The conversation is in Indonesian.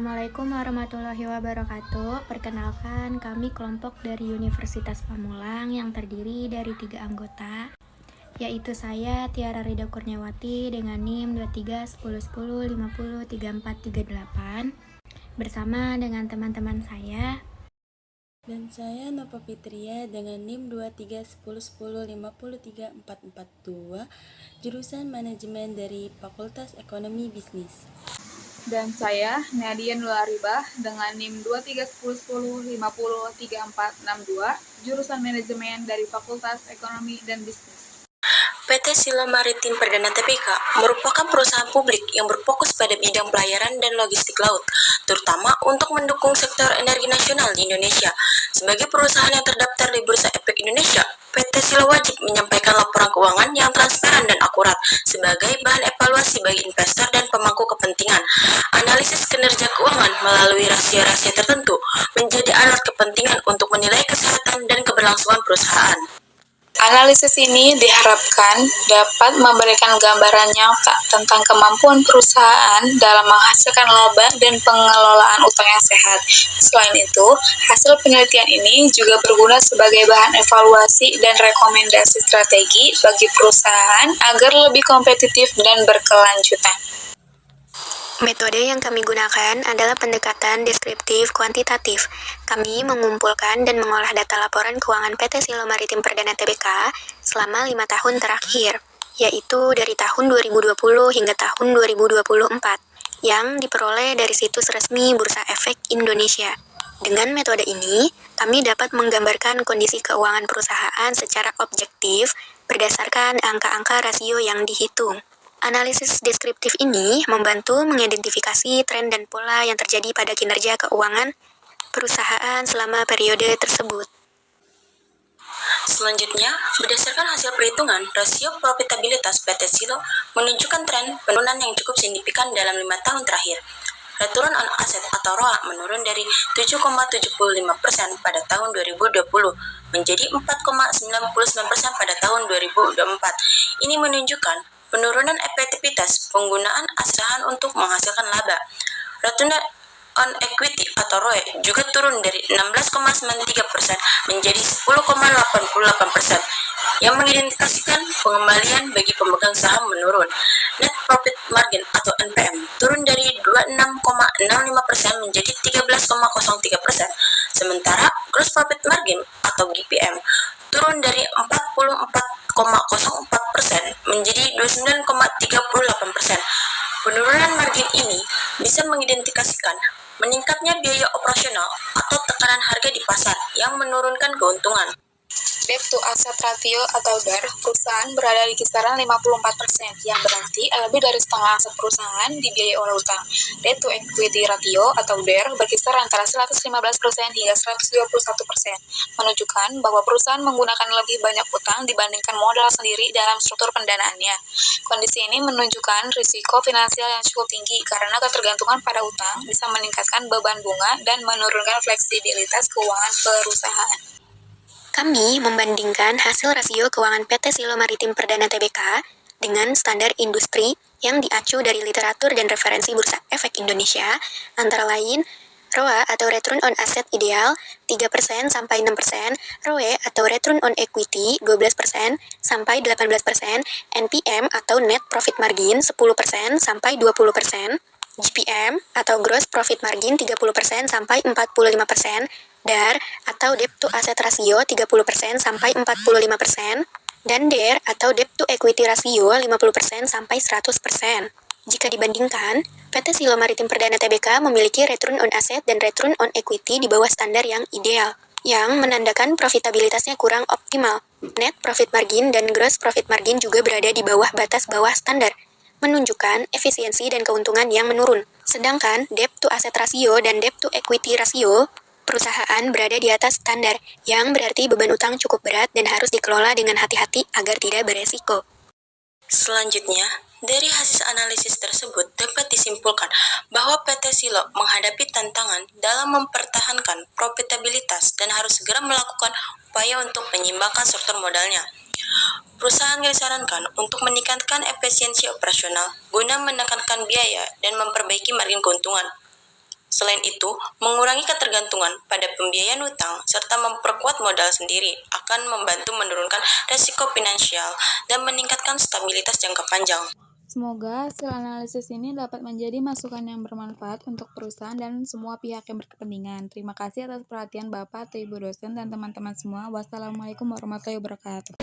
Assalamualaikum warahmatullahi wabarakatuh. Perkenalkan, kami kelompok dari Universitas Pamulang yang terdiri dari 3 anggota, yaitu saya, Tiara Rida Kurniawati, dengan NIM 231010503438, bersama dengan teman-teman saya. Dan saya Nova Fitria dengan NIM 231010534442, jurusan Manajemen dari Fakultas Ekonomi Bisnis. Dan saya Nadia Nularibah dengan NIM 231010503462, jurusan Manajemen dari Fakultas Ekonomi dan Bisnis. PT Silo Maritim Perdana Tbk merupakan perusahaan publik yang berfokus pada bidang pelayaran dan logistik laut, terutama untuk mendukung sektor energi nasional di Indonesia. Sebagai perusahaan yang terdaftar di Bursa Efek Indonesia, PT Silo wajib menyampaikan laporan keuangan yang transparan dan akurat sebagai bahan evaluasi bagi investor dan pemangku kepentingan. Analisis kinerja keuangan melalui rahasia-rahasia tertentu menjadi alat kepentingan untuk menilai kesehatan dan keberlangsungan perusahaan. Analisis ini diharapkan dapat memberikan gambaran nyata tentang kemampuan perusahaan dalam menghasilkan laba dan pengelolaan utang yang sehat. Selain itu, hasil penelitian ini juga berguna sebagai bahan evaluasi dan rekomendasi strategi bagi perusahaan agar lebih kompetitif dan berkelanjutan. Metode yang kami gunakan adalah pendekatan deskriptif kuantitatif. Kami mengumpulkan dan mengolah data laporan keuangan PT Silo Maritim Perdana Tbk selama 5 tahun terakhir, yaitu dari tahun 2020 hingga tahun 2024, yang diperoleh dari situs resmi Bursa Efek Indonesia. Dengan metode ini, kami dapat menggambarkan kondisi keuangan perusahaan secara objektif berdasarkan angka-angka rasio yang dihitung. Analisis deskriptif ini membantu mengidentifikasi tren dan pola yang terjadi pada kinerja keuangan perusahaan selama periode tersebut. Selanjutnya, berdasarkan hasil perhitungan, rasio profitabilitas PT Silo menunjukkan tren penurunan yang cukup signifikan dalam 5 tahun terakhir. Return on Asset atau ROA menurun dari 7,75% pada tahun 2020 menjadi 4,99% pada tahun 2024. Ini menunjukkan penurunan efektivitas penggunaan asahan untuk menghasilkan laba. Return on Equity atau ROE juga turun dari 16,93% menjadi 10,88%, yang mengindikasikan pengembalian bagi pemegang saham menurun. Net Profit Margin atau NPM turun dari 26,65% menjadi 13,03%, sementara Gross Profit Margin atau GPM turun dari 44,04% menjadi 29,38%. Penurunan margin ini bisa mengidentifikasikan meningkatnya biaya operasional atau tekanan harga di pasar yang menurunkan keuntungan. Debt to Asset Ratio atau DAR perusahaan berada di kisaran 54%, yang berarti lebih dari setengah aset perusahaan dibiayai oleh utang. Debt to Equity Ratio atau DER berkisar antara 115% hingga 121%, menunjukkan bahwa perusahaan menggunakan lebih banyak utang dibandingkan modal sendiri dalam struktur pendanaannya. Kondisi ini menunjukkan risiko finansial yang cukup tinggi karena ketergantungan pada utang bisa meningkatkan beban bunga dan menurunkan fleksibilitas keuangan perusahaan. Kami membandingkan hasil rasio keuangan PT Silo Maritim Perdana Tbk dengan standar industri yang diacu dari literatur dan referensi Bursa Efek Indonesia, antara lain ROA atau Return on Asset Ideal 3% sampai 6%, ROE atau Return on Equity 12% sampai 18%, NPM atau Net Profit Margin 10% sampai 20%, GPM atau Gross Profit Margin 30% sampai 45%, DAR atau Debt to Asset Ratio 30% sampai 45%, dan DER atau Debt to Equity Ratio 50% sampai 100%. Jika dibandingkan, PT Silo Maritim Perdana Tbk memiliki Return on Asset dan Return on Equity di bawah standar yang ideal, yang menandakan profitabilitasnya kurang optimal. Net Profit Margin dan Gross Profit Margin juga berada di bawah batas bawah standar, menunjukkan efisiensi dan keuntungan yang menurun. Sedangkan Debt to Asset Ratio dan Debt to Equity Ratio perusahaan berada di atas standar, yang berarti beban utang cukup berat dan harus dikelola dengan hati-hati agar tidak beresiko. Selanjutnya, dari hasil analisis tersebut dapat disimpulkan bahwa PT Silo menghadapi tantangan dalam mempertahankan profitabilitas dan harus segera melakukan upaya untuk menyeimbangkan struktur modalnya. Perusahaan disarankan untuk meningkatkan efisiensi operasional guna menekankan biaya dan memperbaiki margin keuntungan. Selain itu, mengurangi ketergantungan pada pembiayaan utang serta memperkuat modal sendiri akan membantu menurunkan resiko finansial dan meningkatkan stabilitas jangka panjang. Semoga hasil analisis ini dapat menjadi masukan yang bermanfaat untuk perusahaan dan semua pihak yang berkepentingan. Terima kasih atas perhatian Bapak atau Ibu dosen dan teman-teman semua. Wassalamualaikum warahmatullahi wabarakatuh.